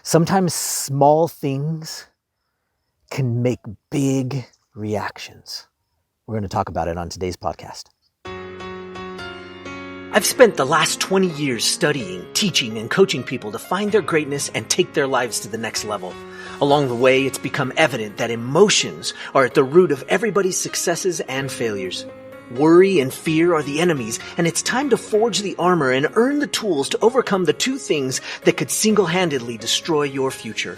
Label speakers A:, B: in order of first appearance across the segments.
A: Sometimes small things can make big reactions. We're going to talk about it on today's podcast.
B: I've spent the last 20 years studying, teaching, and coaching people to find their greatness and take their lives to the next level. Along the way, it's become evident that emotions are at the root of everybody's successes and failures. Worry and fear are the enemies, and it's time to forge the armor and earn the tools to overcome the two things that could single-handedly destroy your future.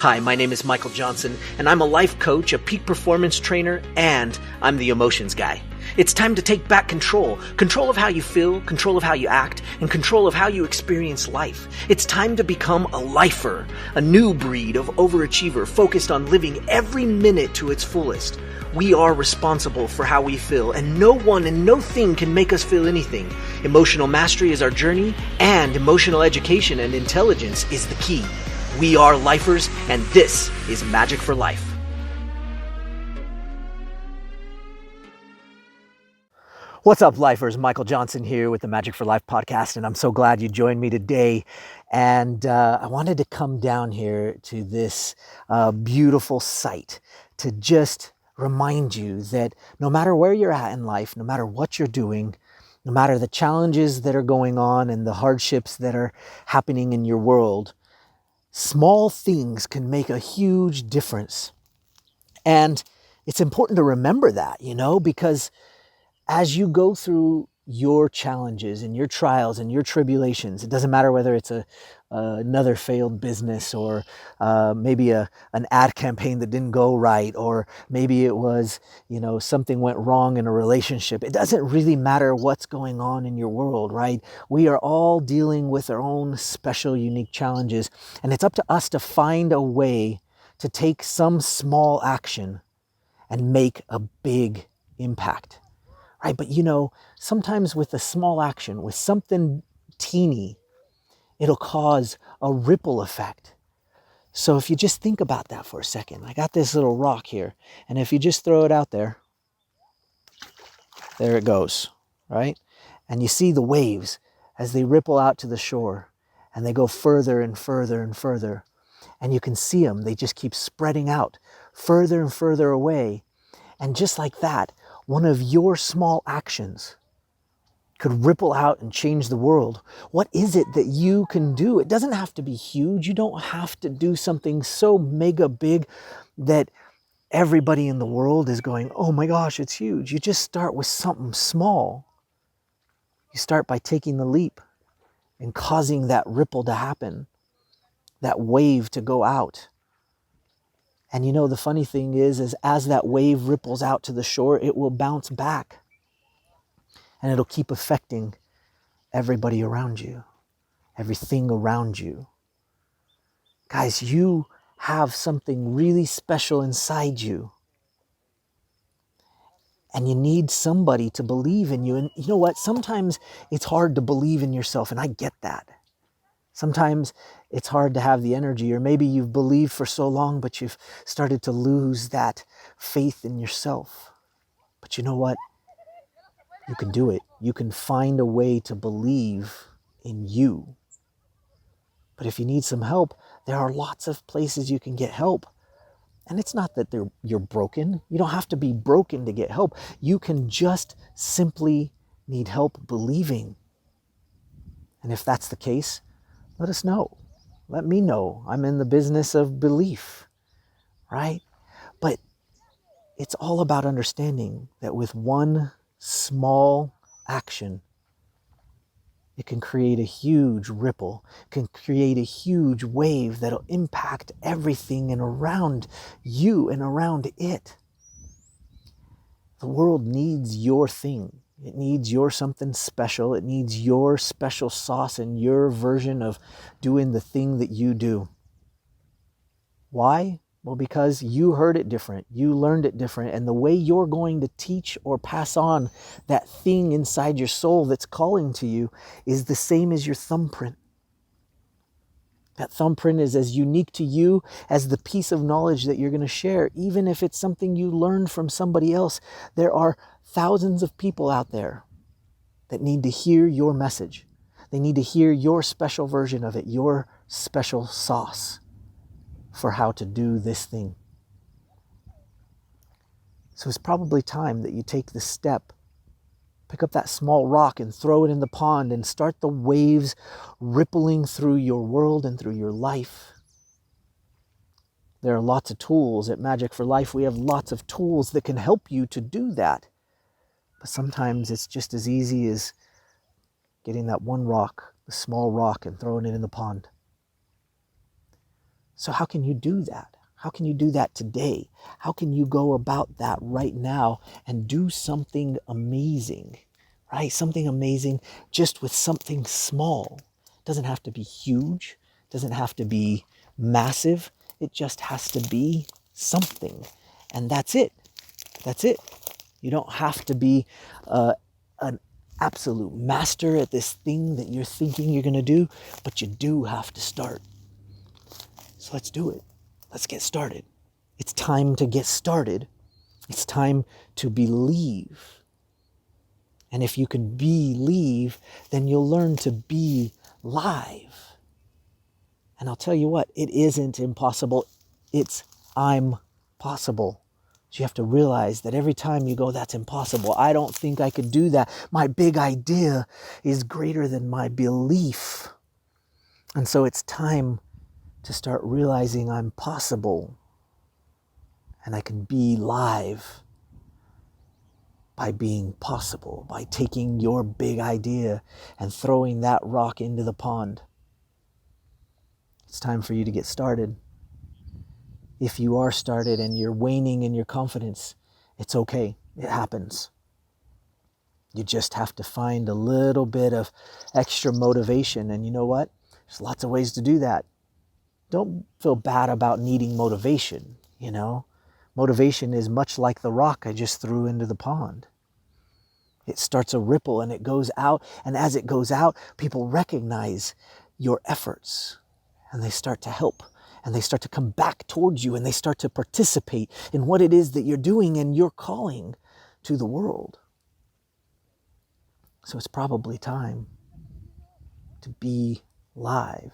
B: Hi, my name is Michael Johnson, and I'm a life coach, a peak performance trainer, and I'm the emotions guy. It's time to take back control of how you feel, control of how you act, and control of how you experience life. It's time to become a lifer, a new breed of overachiever focused on living every minute to its fullest. We are responsible for how we feel, and no one and no thing can make us feel anything. Emotional mastery is our journey, and emotional education and intelligence is the key. We are lifers, and this is Magic for Life.
A: What's up, lifers? Michael Johnson here with the Magic for Life podcast, and I'm so glad you joined me today. And I wanted to come down here to this beautiful site to just remind you that no matter where you're at in life, no matter what you're doing, no matter the challenges that are going on and the hardships that are happening in your world, small things can make a huge difference. And it's important to remember that, because as you go through your challenges and your trials and your tribulations, it doesn't matter whether it's another failed business or maybe an ad campaign that didn't go right, or maybe it was, something went wrong in a relationship. It doesn't really matter what's going on in your world, right? We are all dealing with our own special, unique challenges, and it's up to us to find a way to take some small action and make a big impact. Right? But sometimes with a small action, with something teeny, it'll cause a ripple effect. So if you just think about that for a second, I got this little rock here, and if you just throw it out there it goes, right? And you see the waves as they ripple out to the shore, and they go further and further and further. And you can see them, they just keep spreading out further and further away. And just like that, one of your small actions could ripple out and change the world. What is it that you can do? It doesn't have to be huge. You don't have to do something so mega big that everybody in the world is going, oh my gosh, it's huge. You just start with something small. You start by taking the leap and causing that ripple to happen, that wave to go out. And the funny thing is as that wave ripples out to the shore, it will bounce back. And it'll keep affecting everybody around you, everything around you. Guys, you have something really special inside you. And you need somebody to believe in you. And you know what? Sometimes it's hard to believe in yourself, and I get that. Sometimes it's hard to have the energy, or maybe you've believed for so long, but you've started to lose that faith in yourself. But you know what? You can do it. You can find a way to believe in you. But if you need some help, there are lots of places you can get help. And it's not that you're broken. You don't have to be broken to get help. You can just simply need help believing. And if that's the case, let us know. Let me know. I'm in the business of belief, right? But it's all about understanding that with one small action, it can create a huge ripple, can create a huge wave that'll impact everything and around you and around it. The world needs your thing. It needs your something special. It needs your special sauce and your version of doing the thing that you do. Why? Well, because you heard it different. You learned it different. And the way you're going to teach or pass on that thing inside your soul that's calling to you is the same as your thumbprint. That thumbprint is as unique to you as the piece of knowledge that you're going to share, even if it's something you learned from somebody else. There are thousands of people out there that need to hear your message. They need to hear your special version of it, your special sauce for how to do this thing. So it's probably time that you take the step, pick up that small rock and throw it in the pond and start the waves rippling through your world and through your life. There are lots of tools at Magic for Life. We have lots of tools that can help you to do that. But sometimes it's just as easy as getting that one rock, the small rock, and throwing it in the pond. So how can you do that? How can you do that today? How can you go about that right now and do something amazing, right? Something amazing just with something small. It doesn't have to be huge. It doesn't have to be massive. It just has to be something. And that's it. That's it. You don't have to be an absolute master at this thing that you're thinking you're going to do, but you do have to start. So let's do it. Let's get started. It's time to get started. It's time to believe. And if you can believe, then you'll learn to be live. And I'll tell you what, it isn't impossible. I'm possible. So you have to realize that every time you go, that's impossible. I don't think I could do that. My big idea is greater than my belief. And so it's time to start realizing I'm possible and I can be live by being possible, by taking your big idea and throwing that rock into the pond. It's time for you to get started. If you are started and you're waning in your confidence, it's okay. It happens. You just have to find a little bit of extra motivation. And you know what? There's lots of ways to do that. Don't feel bad about needing motivation, you know. Motivation is much like the rock I just threw into the pond. It starts a ripple and it goes out. And as it goes out, people recognize your efforts and they start to help and they start to come back towards you and they start to participate in what it is that you're doing and you're calling to the world. So it's probably time to be live.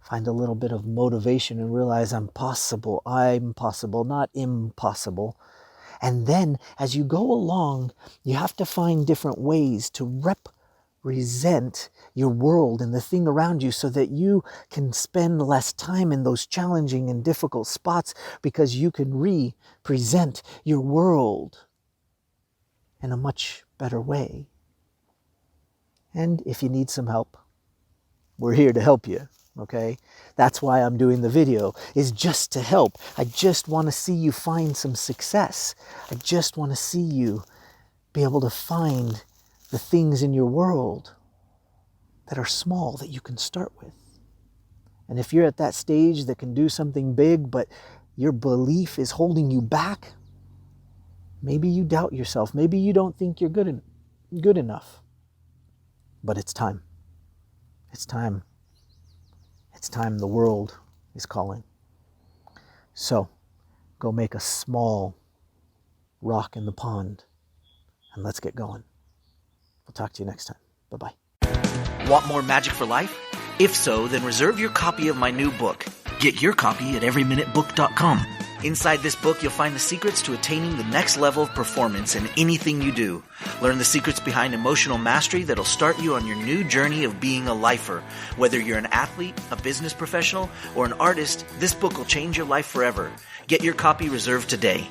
A: Find a little bit of motivation and realize I'm possible, not impossible. And then as you go along, you have to find different ways to represent your world and the thing around you so that you can spend less time in those challenging and difficult spots because you can represent your world in a much better way. And if you need some help, we're here to help you. Okay, that's why I'm doing the video, is just to help. I just want to see you find some success. I just want to see you be able to find the things in your world that are small that you can start with. And if you're at that stage that can do something big, but your belief is holding you back, maybe you doubt yourself. Maybe you don't think you're good enough. But it's time. It's time. It's time. The world is calling. So go make a small rock in the pond and let's get going. We'll talk to you next time. Bye-bye.
B: Want more Magic for Life? If so, then reserve your copy of my new book. Get your copy at everyminutebook.com. Inside this book, you'll find the secrets to attaining the next level of performance in anything you do. Learn the secrets behind emotional mastery that'll start you on your new journey of being a lifer. Whether you're an athlete, a business professional, or an artist, this book will change your life forever. Get your copy reserved today.